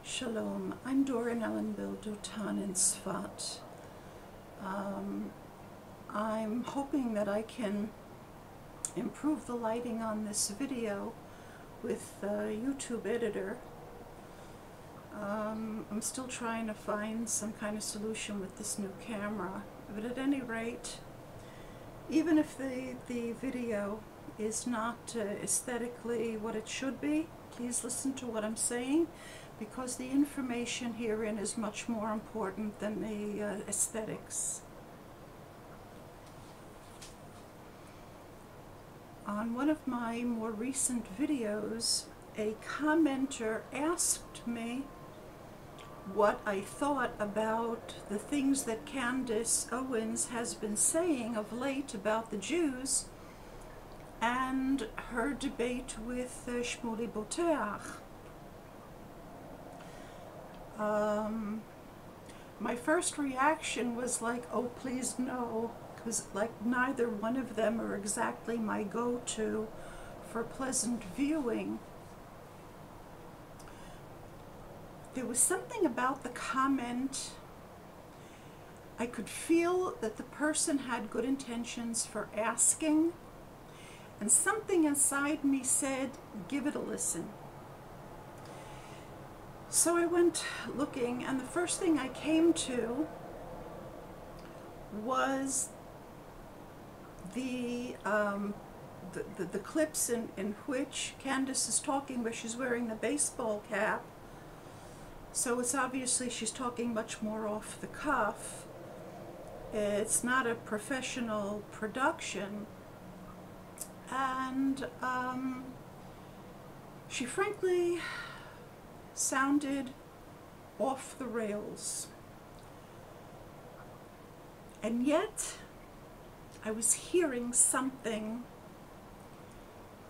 Shalom, I'm Doran Ellenbill Dotan in Tzfat. I'm hoping that I can improve the lighting on this video with the YouTube editor. I'm still trying to find some kind of solution with this new camera, but at any rate, even if the video is not aesthetically what it should be, please listen to what I'm saying, because the information herein is much more important than the aesthetics. On one of my more recent videos, a commenter asked me what I thought about the things that Candace Owens has been saying of late about the Jews and her debate with Shmuley Boteach. My first reaction was like, oh please no, because like neither one of them are exactly my go-to for pleasant viewing. There was something about the comment. I could feel that the person had good intentions for asking, and something inside me said, give it a listen. So I went looking, and the first thing I came to was the clips in which Candace is talking, where she's wearing the baseball cap. So it's obviously she's talking much more off the cuff. It's not a professional production. And she frankly sounded off the rails. And yet, I was hearing something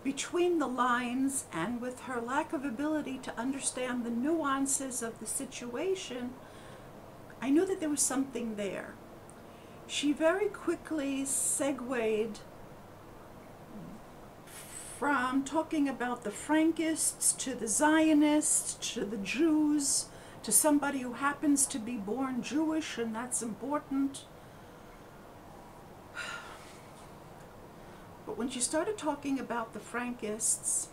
between the lines, and with her lack of ability to understand the nuances of the situation, I knew that there was something there. She very quickly segued from talking about the Frankists to the Zionists to the Jews to somebody who happens to be born Jewish, and that's important. But when she started talking about the Frankists,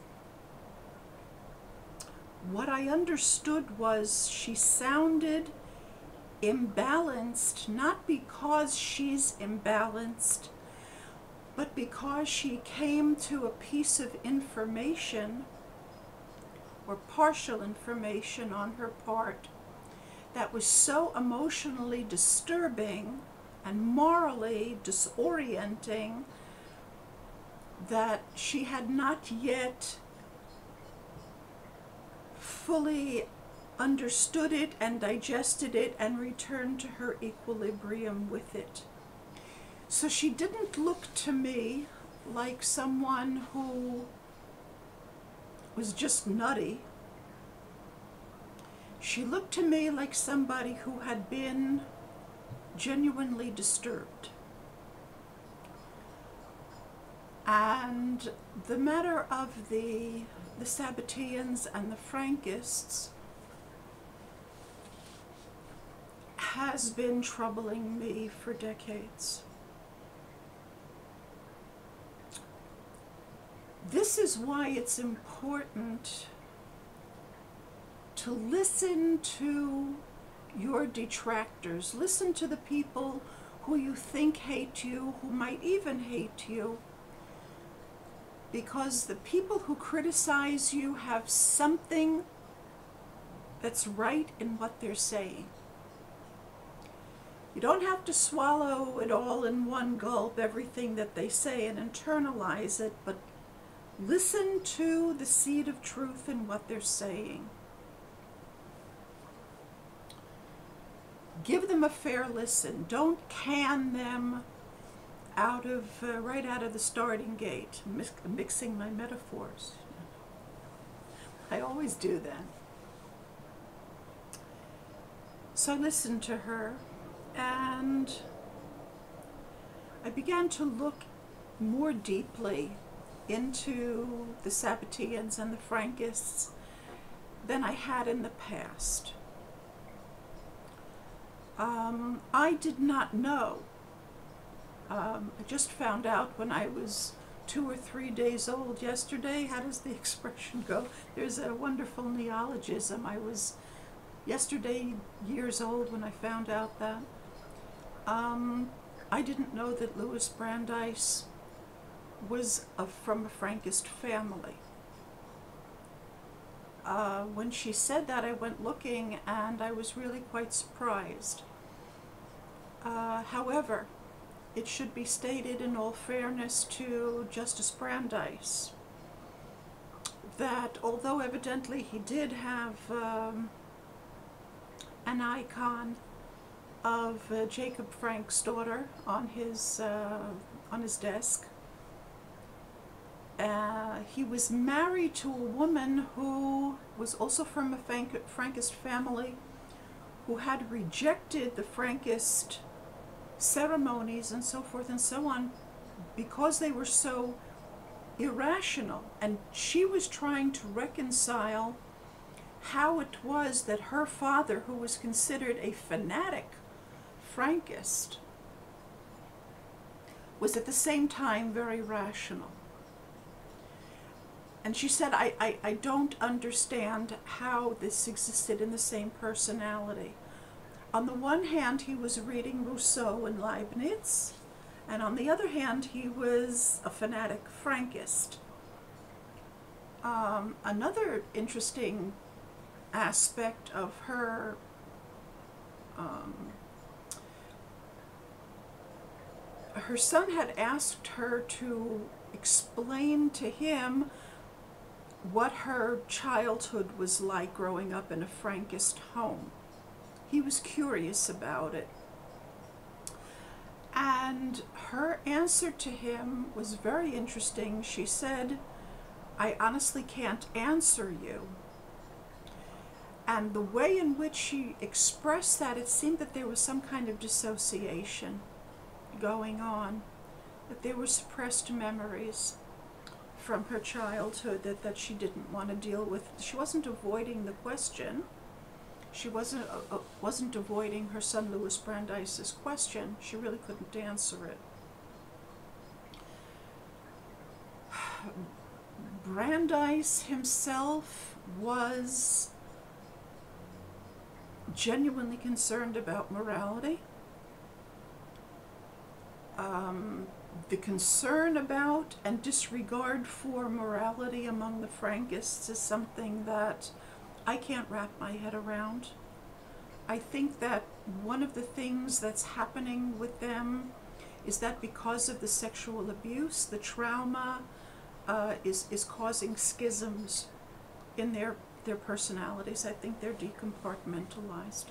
what I understood was she sounded imbalanced, not because she's imbalanced, but because she came to a piece of information, or partial information on her part, that was so emotionally disturbing and morally disorienting that she had not yet fully understood it and digested it and returned to her equilibrium with it. So she didn't look to me like someone who was just nutty. She looked to me like somebody who had been genuinely disturbed. And the matter of the Sabbateans and the Frankists has been troubling me for decades. This is why it's important to listen to your detractors. Listen to the people who you think hate you, who might even hate you, because the people who criticize you have something that's right in what they're saying. You don't have to swallow it all in one gulp, everything that they say, and internalize it, but listen to the seed of truth in what they're saying. Give them a fair listen. Don't can them out of right out of the starting gate. Mixing my metaphors. I always do that. So I listened to her, and I began to look more deeply into the Sabbateans and the Frankists than I had in the past. I did not know. I just found out when I was 2 or 3 days old yesterday. How does the expression go? There's a wonderful neologism. I was yesterday years old when I found out that. I didn't know that Louis Brandeis was from a Frankist family. When she said that, I went looking and I was really quite surprised. However, it should be stated in all fairness to Justice Brandeis that although evidently he did have an icon of Jacob Frank's daughter on his desk, he was married to a woman who was also from a Frankist family, who had rejected the Frankist ceremonies and so forth and so on because they were so irrational. And she was trying to reconcile how it was that her father, who was considered a fanatic Frankist, was at the same time very rational. And she said, I don't understand how this existed in the same personality. On the one hand, he was reading Rousseau and Leibniz, and on the other hand, he was a fanatic Frankist. Another interesting aspect of her her son had asked her to explain to him what her childhood was like growing up in a Frankist home. He was curious about it. And her answer to him was very interesting. She said, I honestly can't answer you. And the way in which she expressed that, it seemed that there was some kind of dissociation going on, that there were suppressed memories from her childhood that she didn't want to deal with. She wasn't avoiding the question. She wasn't avoiding her son Louis Brandeis's question. She really couldn't answer it. Brandeis himself was genuinely concerned about morality. The concern about and disregard for morality among the Frankists is something that I can't wrap my head around. I think that one of the things that's happening with them is that because of the sexual abuse, the trauma is causing schisms in their personalities. I think they're decompartmentalized.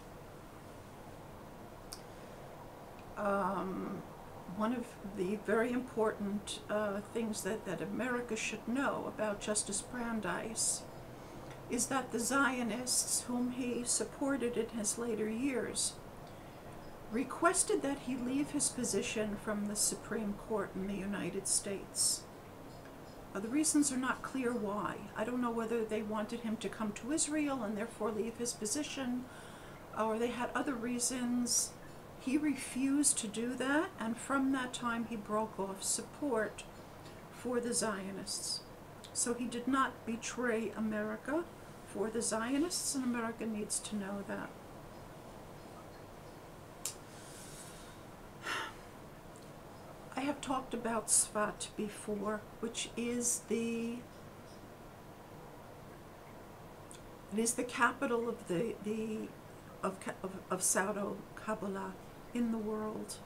One of the very important things that America should know about Justice Brandeis is that the Zionists, whom he supported in his later years, requested that he leave his position from the Supreme Court in the United States. The reasons are not clear why. I don't know whether they wanted him to come to Israel and therefore leave his position, or they had other reasons. He refused to do that, and from that time he broke off support for the Zionists. So he did not betray America for the Zionists, and America needs to know that. I have talked about Tzfat before, which is the capital of Pseudo-Kabbalah in the world.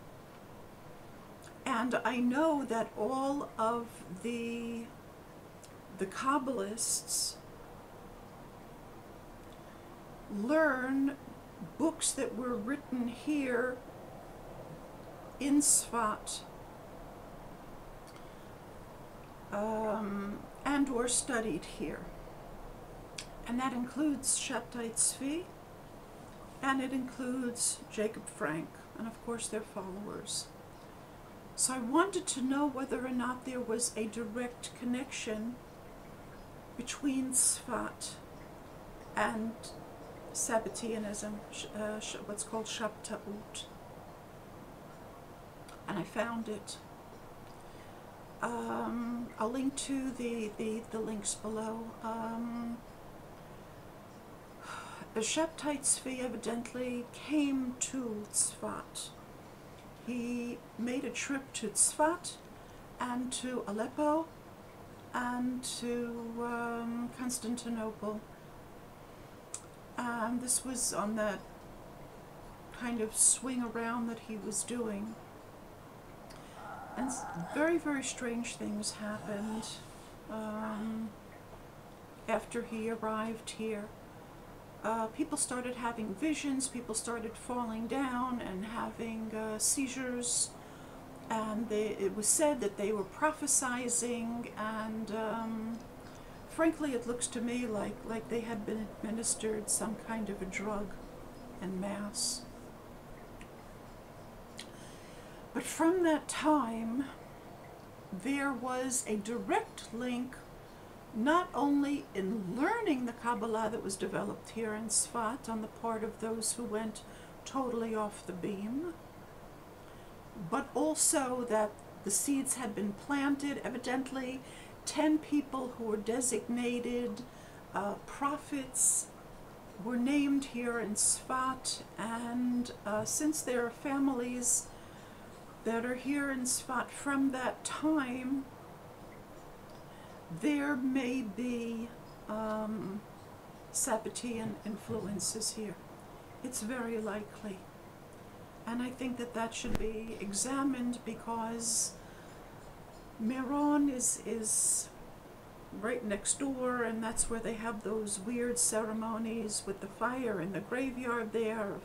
And I know that all of the Kabbalists learn books that were written here in Tzfat, and or studied here. And that includes Shabtai Tzvi, and it includes Jacob Frank, and of course their followers. So I wanted to know whether or not there was a direct connection between Tzfat and Sabbateanism, what's called Shabta'ot. And I found it. I'll link to the links below. Shabbtai Tzvi evidently came to Tzfat. He made a trip to Tzfat and to Aleppo and to Constantinople. This was on that kind of swing around that he was doing. And very, very strange things happened after he arrived here. People started having visions, people started falling down and having seizures, and it was said that they were prophesizing, and frankly it looks to me like they had been administered some kind of a drug en masse. But from that time, there was a direct link not only in learning the Kabbalah that was developed here in Tzfat on the part of those who went totally off the beam, but also that the seeds had been planted. Evidently, 10 people who were designated prophets were named here in Tzfat, and since there are families that are here in Tzfat from that time, there may be Sabbatean influences here. It's very likely. And I think that that should be examined, because Meron is right next door, and that's where they have those weird ceremonies with the fire in the graveyard there.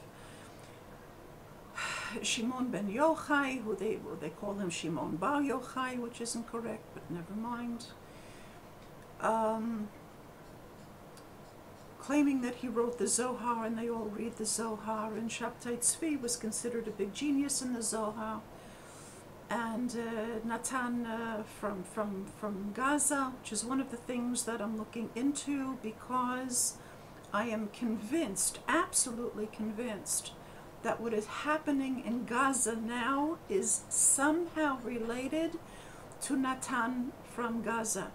Shimon ben Yochai, who they call him Shimon bar Yochai, which isn't correct, but never mind. Claiming that he wrote the Zohar, and they all read the Zohar, and Shabbtai Tzvi was considered a big genius in the Zohar. And Natan from Gaza, which is one of the things that I'm looking into, because I am convinced, absolutely convinced, that what is happening in Gaza now is somehow related to Natan from Gaza,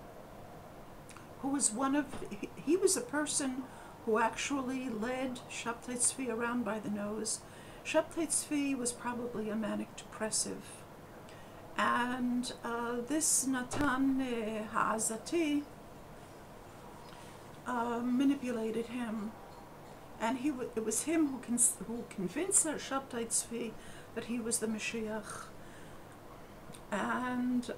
who was he was a person who actually led Shabbtai Tzvi around by the nose. Shabbtai Tzvi was probably a manic depressive. And this Natan Ha'azati manipulated him. And it was him who convinced Shabbtai Tzvi that he was the Mashiach. And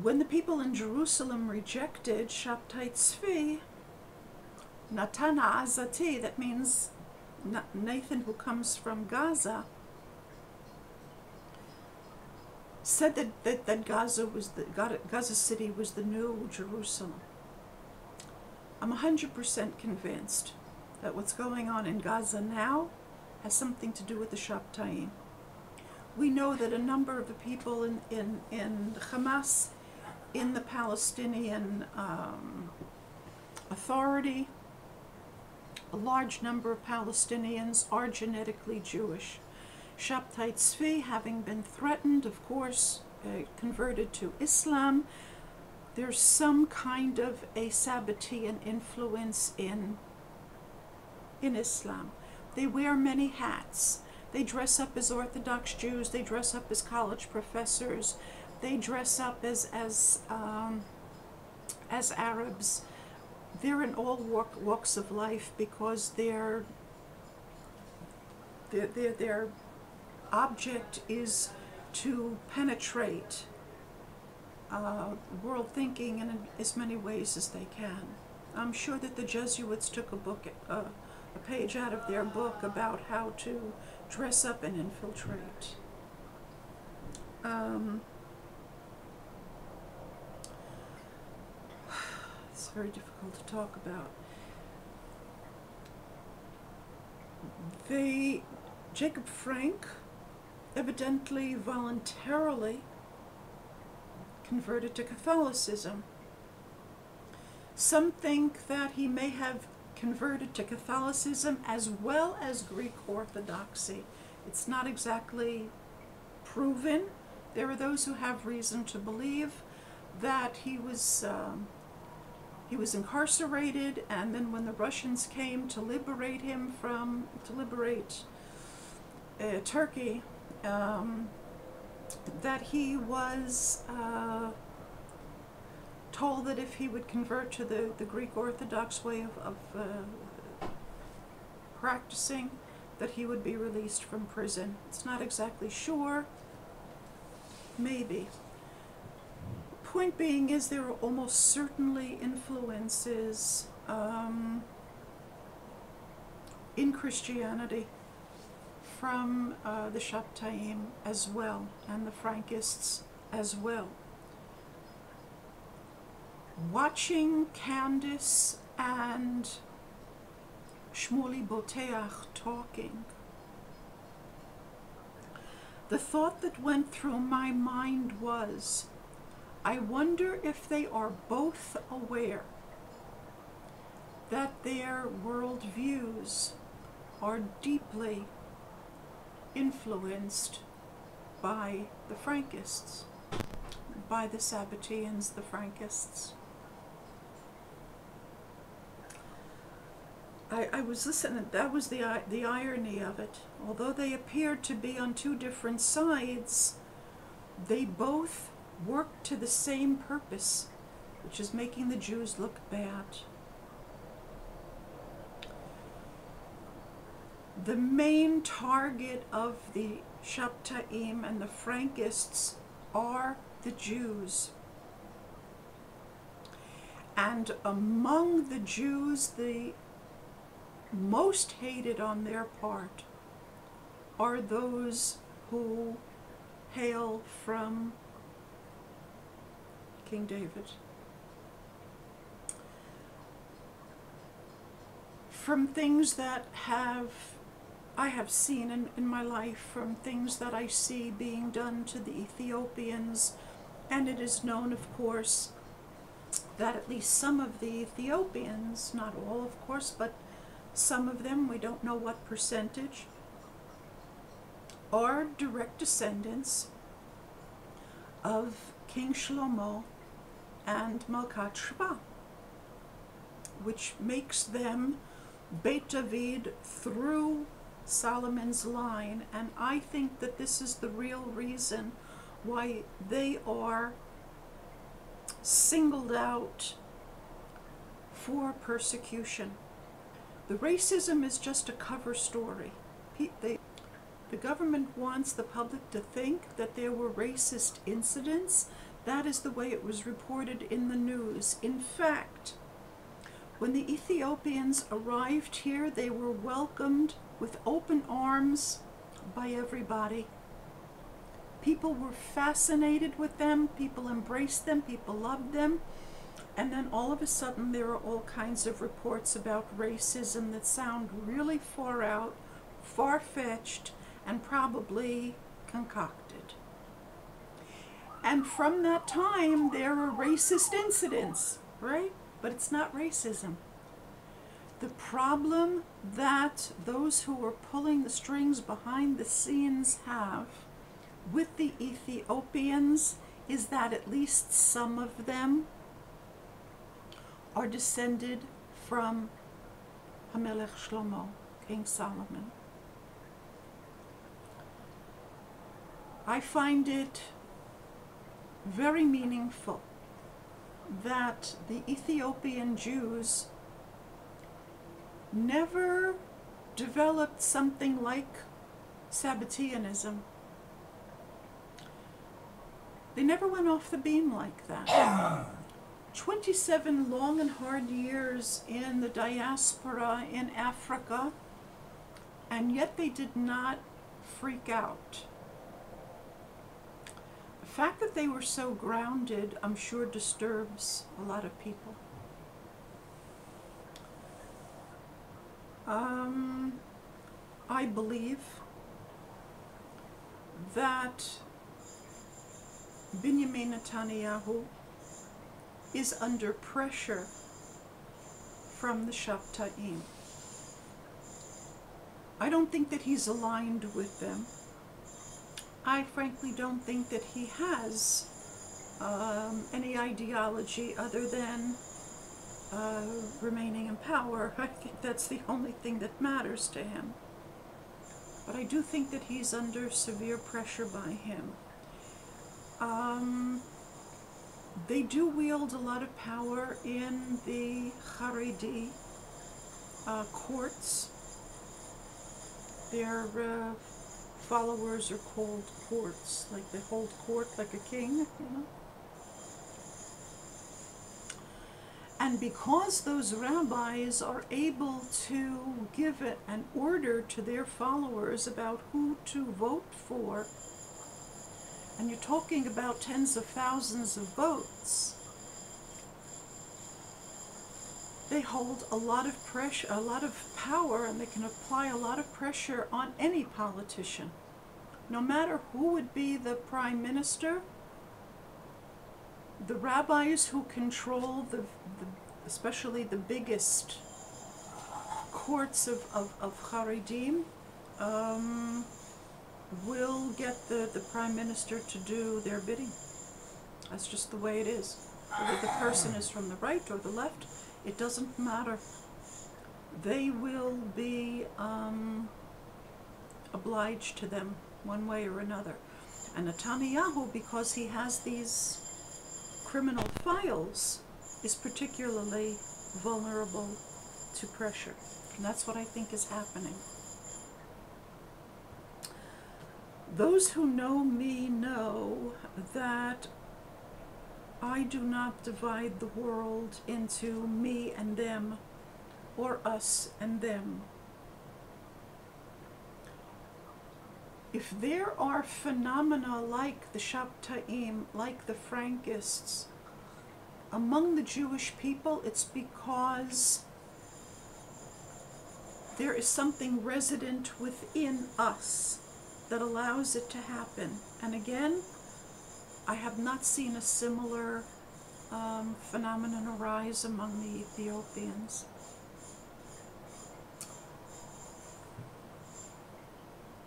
when the people in Jerusalem rejected Shabbtai Tzvi, Natan Ha'azati, that means Nathan who comes from Gaza, said that Gaza City was the new Jerusalem. I'm 100% convinced that what's going on in Gaza now has something to do with the Shabta'im. We know that a number of the people in Hamas, in the Palestinian Authority, a large number of Palestinians are genetically Jewish. Shabbtai Tzvi, having been threatened, of course, converted to Islam. There's some kind of a Sabbatean influence in Islam. They wear many hats. They dress up as Orthodox Jews. They dress up as college professors. They dress up as Arabs. They're in all walks of life, because their object is to penetrate world thinking in as many ways as they can. I'm sure that the Jesuits took a page out of their book about how to dress up and infiltrate. It's very difficult to talk about. Jacob Frank evidently voluntarily converted to Catholicism. Some think that he may have converted to Catholicism as well as Greek Orthodoxy. It's not exactly proven. There are those who have reason to believe that he was incarcerated, and then when the Russians came to liberate him Turkey, that he was told that if he would convert to the Greek Orthodox way of practicing, that he would be released from prison. It's not exactly sure. Maybe. Point being is there are almost certainly influences in Christianity from the Shabta'im as well, and the Frankists as well. Watching Candace and Shmuley Boteach talking, the thought that went through my mind was, I wonder if they are both aware that their worldviews are deeply influenced by the Frankists, by the Sabbateans, the Frankists. I was listening, that was the irony of it. Although they appeared to be on two different sides, they both worked to the same purpose, which is making the Jews look bad. The main target of the Shabta'im and the Frankists are the Jews. And among the Jews, the most hated on their part are those who hail from King David. From things that I have seen in my life, from things that I see being done to the Ethiopians, and it is known, of course, that at least some of the Ethiopians, not all, of course, but some of them, we don't know what percentage, are direct descendants of King Shlomo and Malkat Sheba, which makes them Beit David through Solomon's line. And I think that this is the real reason why they are singled out for persecution. The racism is just a cover story. The government wants the public to think that there were racist incidents. That is the way it was reported in the news. In fact, when the Ethiopians arrived here, they were welcomed with open arms by everybody. People were fascinated with them, people embraced them, people loved them. And then all of a sudden there are all kinds of reports about racism that sound really far out, far-fetched, and probably concocted. And from that time there are racist incidents, right? But it's not racism. The problem that those who are pulling the strings behind the scenes have with the Ethiopians is that at least some of them are descended from Hamelech Shlomo, King Solomon. I find it very meaningful that the Ethiopian Jews never developed something like Sabbateanism. They never went off the beam like that. 27 long and hard years in the diaspora in Africa, and yet they did not freak out. The fact that they were so grounded, I'm sure, disturbs a lot of people. I believe that Benjamin Netanyahu is under pressure from the Shabta'im. I don't think that he's aligned with them. I frankly don't think that he has any ideology other than remaining in power. I think that's the only thing that matters to him. But I do think that he's under severe pressure by him. They do wield a lot of power in the Haredi courts. Their followers are called courts, like they hold court like a king, you know. And because those rabbis are able to give an order to their followers about who to vote for, and you're talking about tens of thousands of votes, they hold a lot of pressure, a lot of power, and they can apply a lot of pressure on any politician. No matter who would be the prime minister, the rabbis who control especially the biggest courts of Haredim will get the prime minister to do their bidding. That's just the way it is. Whether the person is from the right or the left, it doesn't matter. They will be obliged to them one way or another. And Netanyahu, because he has these criminal files, is particularly vulnerable to pressure. And that's what I think is happening. Those who know me know that I do not divide the world into me and them, or us and them. If there are phenomena like the Shabta'im, like the Frankists, among the Jewish people, it's because there is something resident within us that allows it to happen. And again, I have not seen a similar phenomenon arise among the Ethiopians.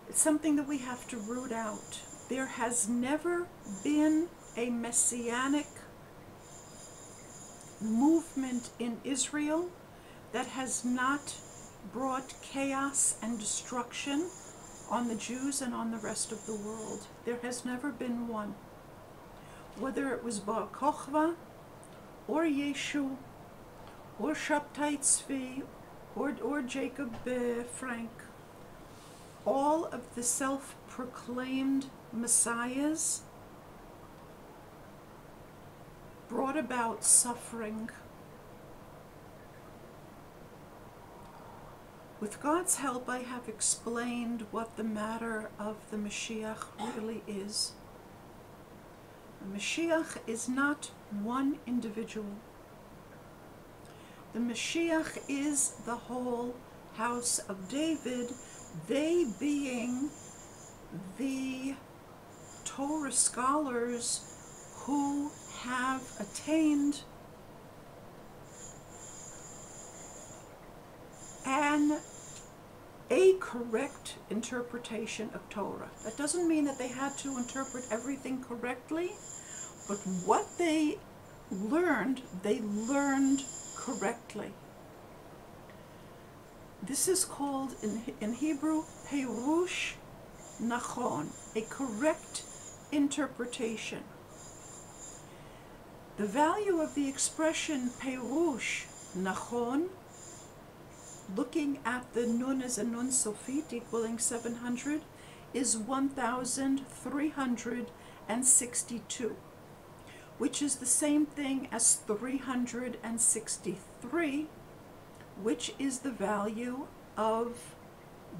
It's something that we have to root out. There has never been a messianic movement in Israel that has not brought chaos and destruction on the Jews and on the rest of the world. There has never been one. Whether it was Bar Kochva, or Yeshu, or Shabbtai Tzvi, or Jacob Frank, all of the self-proclaimed messiahs brought about suffering. With God's help, I have explained what the matter of the Mashiach really is. The Mashiach is not one individual. The Mashiach is the whole house of David, they being the Torah scholars who have attained a correct interpretation of Torah. That doesn't mean that they had to interpret everything correctly, but what they learned correctly. This is called, in Hebrew, Perush Nachon, a correct interpretation. The value of the expression Perush Nachon, looking at the Nun as a Nun Sofit equaling 700, is 1,362, which is the same thing as 363, which is the value of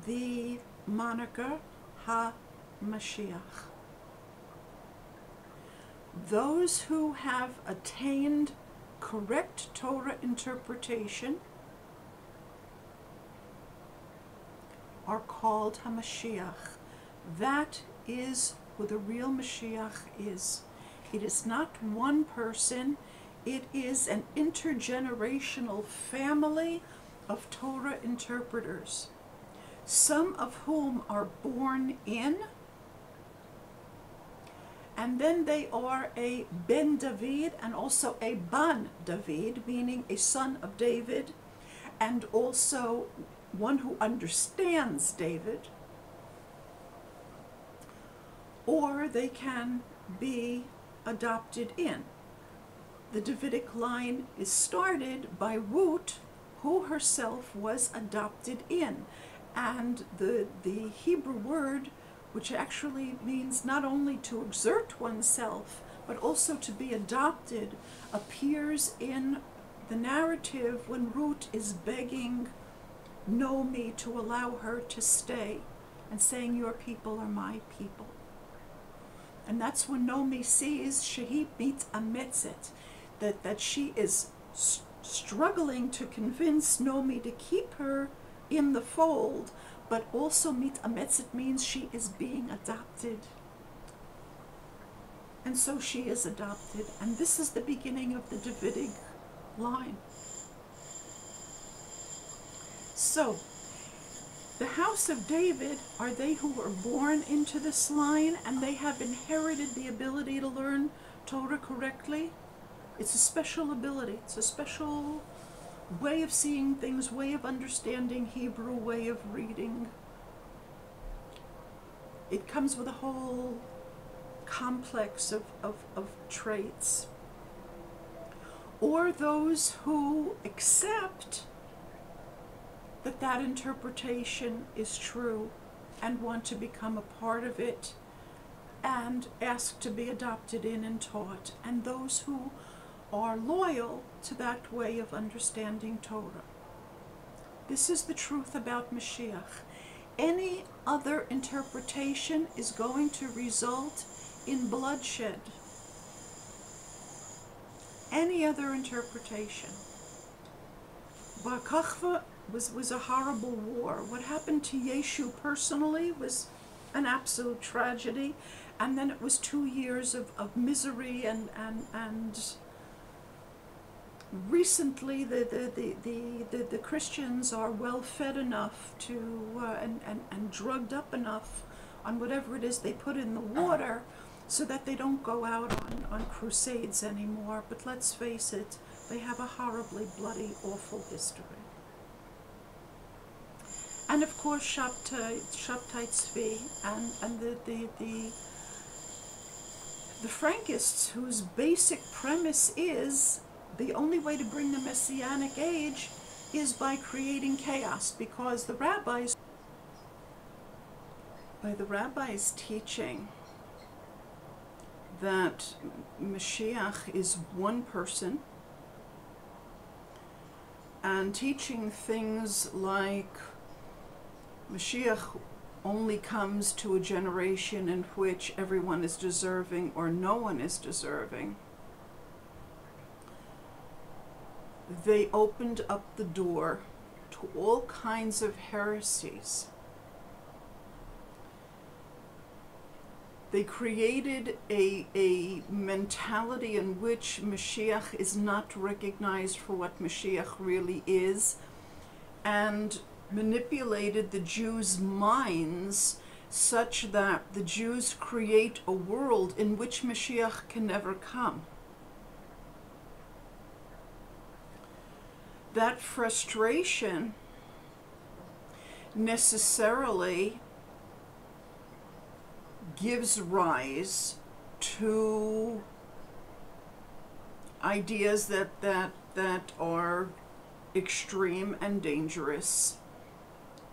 the moniker HaMashiach. Those who have attained correct Torah interpretation are called HaMashiach. That is who the real Mashiach is. It is not one person, it is an intergenerational family of Torah interpreters, some of whom are born in, and then they are a Ben David and also a Ban David, meaning a son of David, and also one who understands David. Or they can be adopted in. The Davidic line is started by Ruth, who herself was adopted in. And the Hebrew word, which actually means not only to exert oneself, but also to be adopted, appears in the narrative when Ruth is begging Naomi to allow her to stay and saying, your people are my people. And that's when Naomi sees shehi mit'ametzet, that she is struggling to convince Naomi to keep her in the fold, but also mit'ametzet means she is being adopted. And so she is adopted, and this is the beginning of the Davidic line. So, the house of David are they who were born into this line, and they have inherited the ability to learn Torah correctly. It's a special ability. It's a special way of seeing things, way of understanding Hebrew, way of reading. It comes with a whole complex of traits. Or those who accept that interpretation is true and want to become a part of it and ask to be adopted in and taught, and those who are loyal to that way of understanding Torah. This is the truth about Mashiach. Any other interpretation is going to result in bloodshed. Any other interpretation. Bar Kokhba was a horrible war. What happened to Yeshu personally was an absolute tragedy, and then it was 2 years of misery, and recently the Christians are well fed enough to and drugged up enough on whatever it is they put in the water so that they don't go out on crusades anymore. But let's face it, they have a horribly bloody, awful history. And of course, Shabbtai Tzvi and the Frankists, whose basic premise is the only way to bring the Messianic age is by creating chaos, because by the rabbis teaching that Mashiach is one person, and teaching things like Mashiach only comes to a generation in which everyone is deserving or no one is deserving. They opened up the door to all kinds of heresies. They created a mentality in which Mashiach is not recognized for what Mashiach really is, and manipulated the Jews' minds such that the Jews create a world in which Mashiach can never come. That frustration necessarily gives rise to ideas that are extreme and dangerous,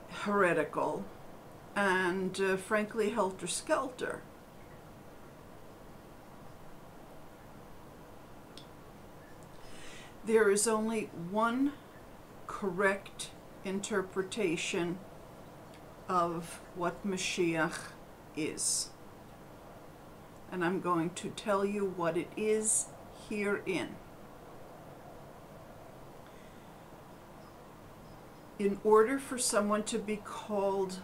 heretical, and frankly helter-skelter. There is only one correct interpretation of what Mashiach is. And I'm going to tell you what it is herein. In order for someone to be called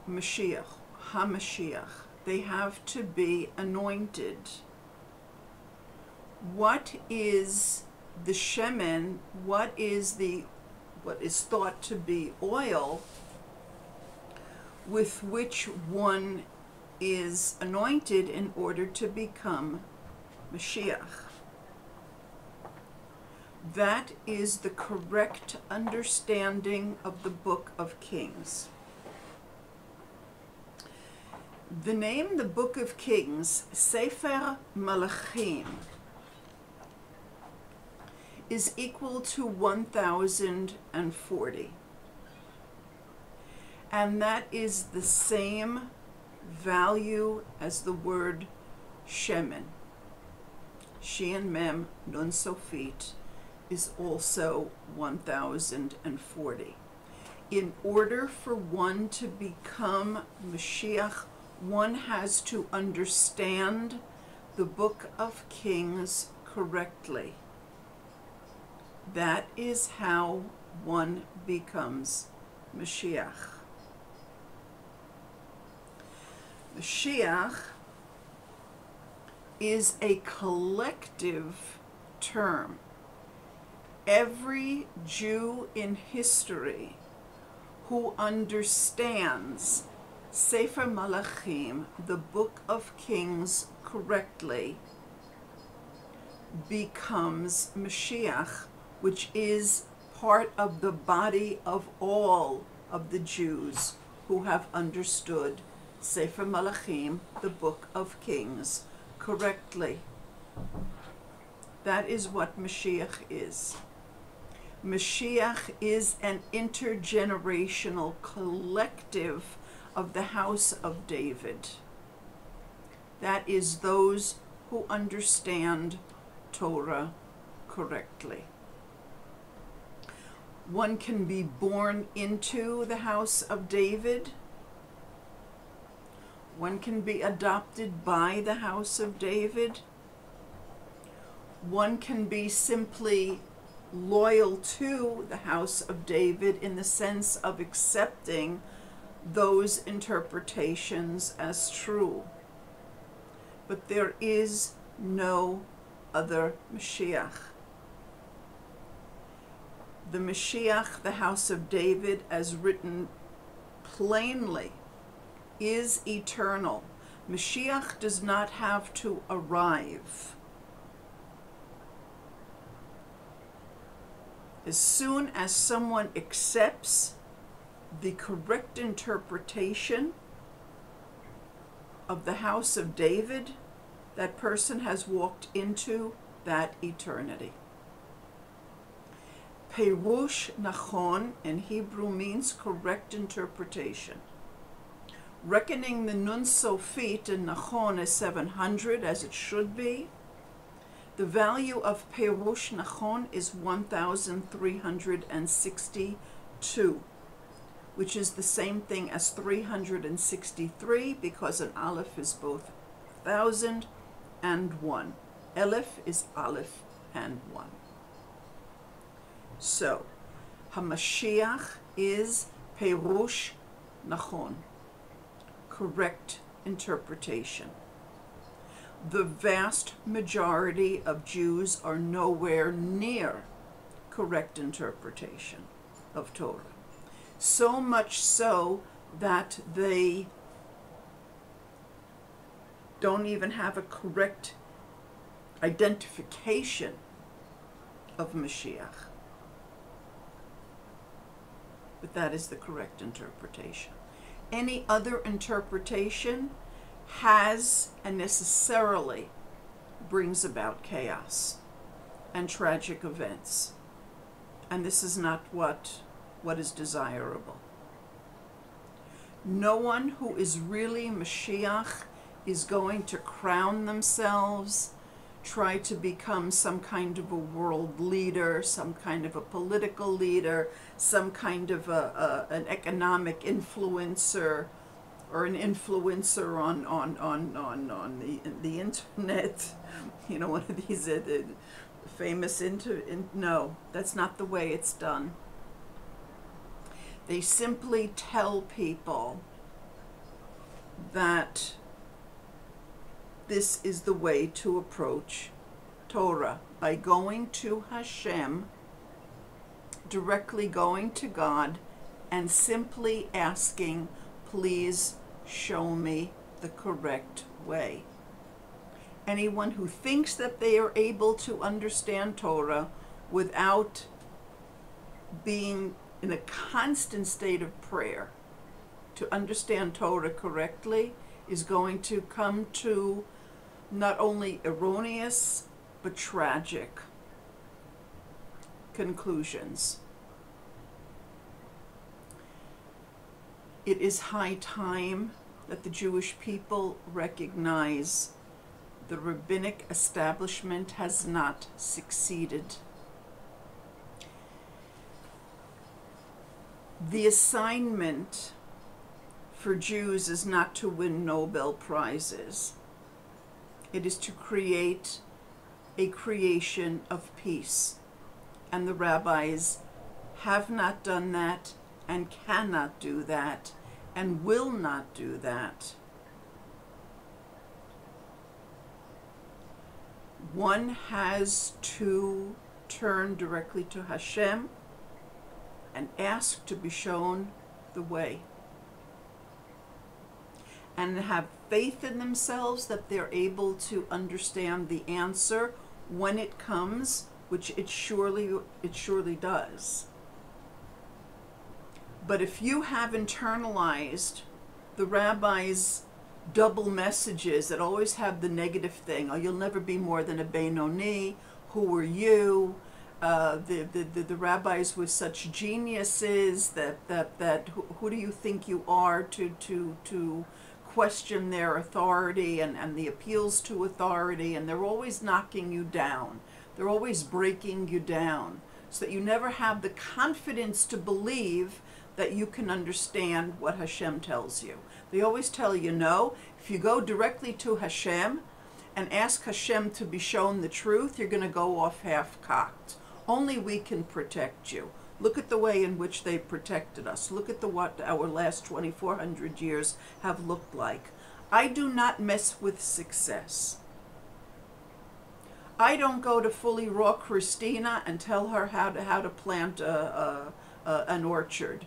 Mashiach, HaMashiach, they have to be anointed. What is the shemen, what is thought to be oil, with which one is anointed in order to become Mashiach. That is the correct understanding of the Book of Kings. The name the Book of Kings, Sefer Malachim, is equal to 1040. And that is the same value as the word shemen. Shin Mem Nun Sofit is also 1040. In order for one to become Mashiach, one has to understand the Book of Kings correctly. That is how one becomes Mashiach. Mashiach is a collective term. Every Jew in history who understands Sefer Malachim, the Book of Kings, correctly becomes Mashiach, which is part of the body of all of the Jews who have understood Sefer Malachim, the Book of Kings, correctly. That is what Mashiach is. Mashiach is an intergenerational collective of the house of David. That is those who understand Torah correctly. One can be born into the house of David. One can be adopted by the house of David. One can be simply loyal to the house of David in the sense of accepting those interpretations as true. But there is no other Mashiach. The Mashiach, the house of David, as written plainly, is eternal. Mashiach does not have to arrive. As soon as someone accepts the correct interpretation of the house of David, that person has walked into that eternity. Perush Nachon in Hebrew means correct interpretation. Reckoning the Nun Sofit in Nachon as 700, as it should be, the value of Perush Nachon is 1362, which is the same thing as 363, because an aleph is both 1,000 and 1. Aleph is aleph and 1. So, HaMashiach is Perush Nachon, correct interpretation. The vast majority of Jews are nowhere near correct interpretation of Torah. So much so that they don't even have a correct identification of Mashiach. But that is the correct interpretation. Any other interpretation has and necessarily brings about chaos and tragic events. And this is not what is desirable. No one who is really Mashiach is going to crown themselves, try to become some kind of a world leader, some kind of a political leader, some kind of an economic influencer, or an influencer on the internet. You know, one of these famous no, that's not the way it's done. They simply tell people that this is the way to approach Torah by going to Hashem, directly going to God, and simply asking, please show me the correct way. Anyone who thinks that they are able to understand Torah without being in a constant state of prayer to understand Torah correctly is going to come to not only erroneous but tragic conclusions. It is high time that the Jewish people recognize the rabbinic establishment has not succeeded. The assignment for Jews is not to win Nobel Prizes. It is to create a creation of peace. And the rabbis have not done that, and cannot do that, and will not do that. One has to turn directly to Hashem and ask to be shown the way, and have faith in themselves that they're able to understand the answer when it comes, which it surely does. But if you have internalized the rabbis' double messages that always have the negative thing, oh, you'll never be more than a Benoni, who are you? The rabbis were such geniuses that who do you think you are to question their authority and the appeals to authority, and they're always knocking you down. They're always breaking you down, so that you never have the confidence to believe that you can understand what Hashem tells you. They always tell you, no, if you go directly to Hashem and ask Hashem to be shown the truth, you're going to go off half-cocked. Only we can protect you. Look at the way in which they protected us. Look at what our last 2,400 years have looked like. I do not mess with success. I don't go to fully raw Christina and tell her how to plant an orchard.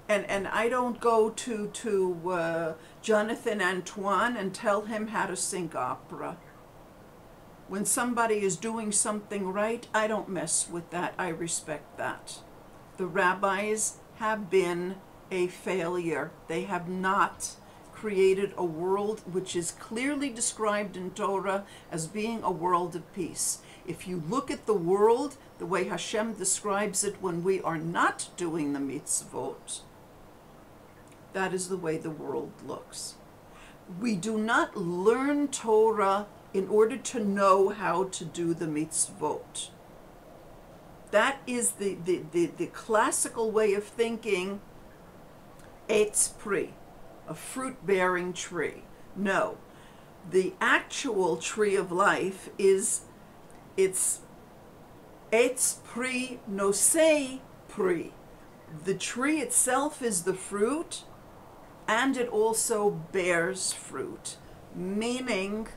And I don't go to Jonathan Antoine and tell him how to sing opera. When somebody is doing something right, I don't mess with that. I respect that. The rabbis have been a failure. They have not created a world which is clearly described in Torah as being a world of peace. If you look at the world the way Hashem describes it when we are not doing the mitzvot, that is the way the world looks. We do not learn Torah in order to know how to do the mitzvot. That is the classical way of thinking, etz pri, a fruit-bearing tree. No, the actual tree of life it's etz pri nosei pri. The tree itself is the fruit, and it also bears fruit, meaning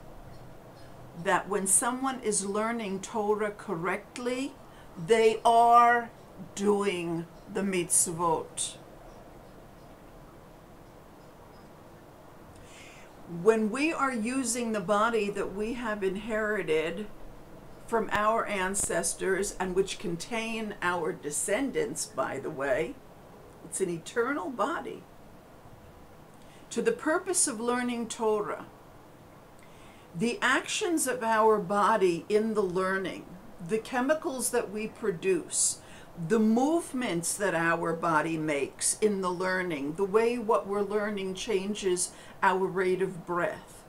that when someone is learning Torah correctly, they are doing the mitzvot. When we are using the body that we have inherited from our ancestors, and which contain our descendants, by the way, it's an eternal body, to the purpose of learning Torah, the actions of our body in the learning, the chemicals that we produce, the movements that our body makes in the learning, the way what we're learning changes our rate of breath,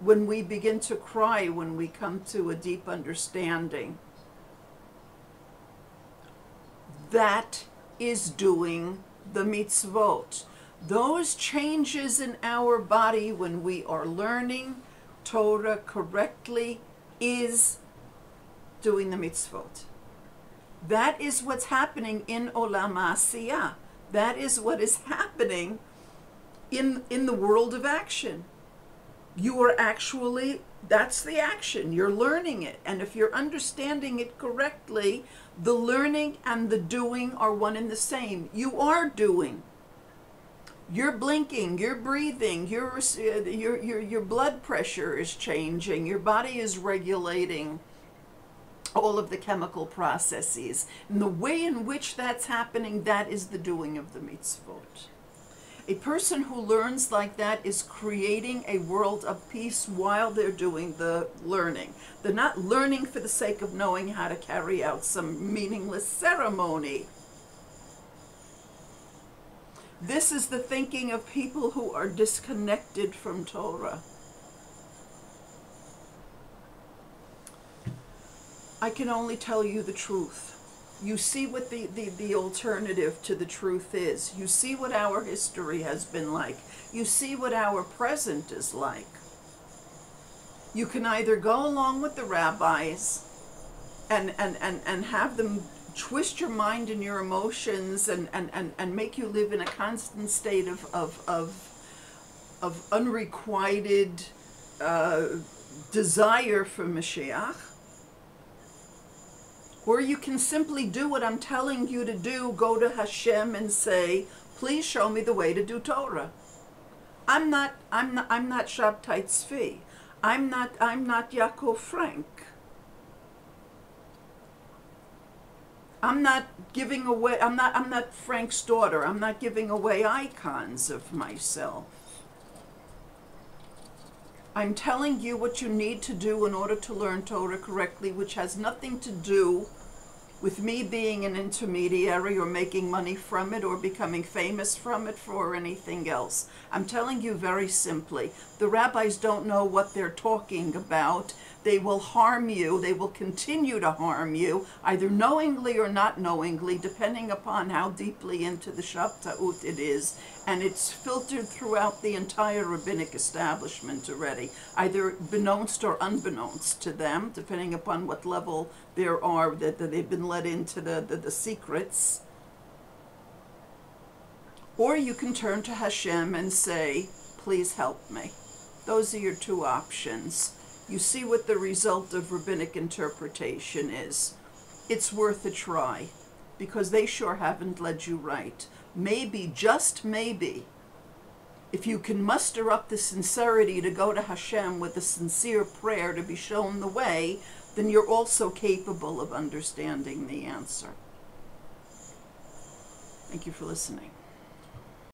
when we begin to cry, when we come to a deep understanding, that is doing the mitzvot. Those changes in our body when we are learning Torah correctly is doing the mitzvot. That is what's happening in Olam HaAsiyah. That is what is happening in the world of action. You are actually That's the action. You're learning it. And if you're understanding it correctly, the learning and the doing are one and the same. You are doing. You're blinking, you're breathing, your blood pressure is changing, your body is regulating all of the chemical processes. And the way in which that's happening, that is the doing of the mitzvot. A person who learns like that is creating a world of peace while they're doing the learning. They're not learning for the sake of knowing how to carry out some meaningless ceremony. This is the thinking of people who are disconnected from Torah. I can only tell you the truth. You see what the alternative to the truth is. You see what our history has been like. You see what our present is like. You can either go along with the rabbis and have them twist your mind and your emotions and make you live in a constant state of unrequited desire for Mashiach. Or you can simply do what I'm telling you to do, go to Hashem and say, please show me the way to do Torah. I'm not Shabtai Tzvi. I'm not Yaakov Frank. I'm not giving away, I'm not Frank's daughter. I'm not giving away icons of myself. I'm telling you what you need to do in order to learn Torah correctly, which has nothing to do with me being an intermediary or making money from it or becoming famous from it or anything else. I'm telling you very simply, the rabbis don't know what they're talking about. They will harm you. They will continue to harm you, either knowingly or not knowingly, depending upon how deeply into the Shabta'ut it is. And it's filtered throughout the entire rabbinic establishment already, either beknownst or unbeknownst to them, depending upon what level there are that they've been let into the secrets. Or you can turn to Hashem and say, please help me. Those are your two options. You see what the result of rabbinic interpretation is. It's worth a try, because they sure haven't led you right. Maybe, just maybe, if you can muster up the sincerity to go to Hashem with a sincere prayer to be shown the way, then you're also capable of understanding the answer. Thank you for listening.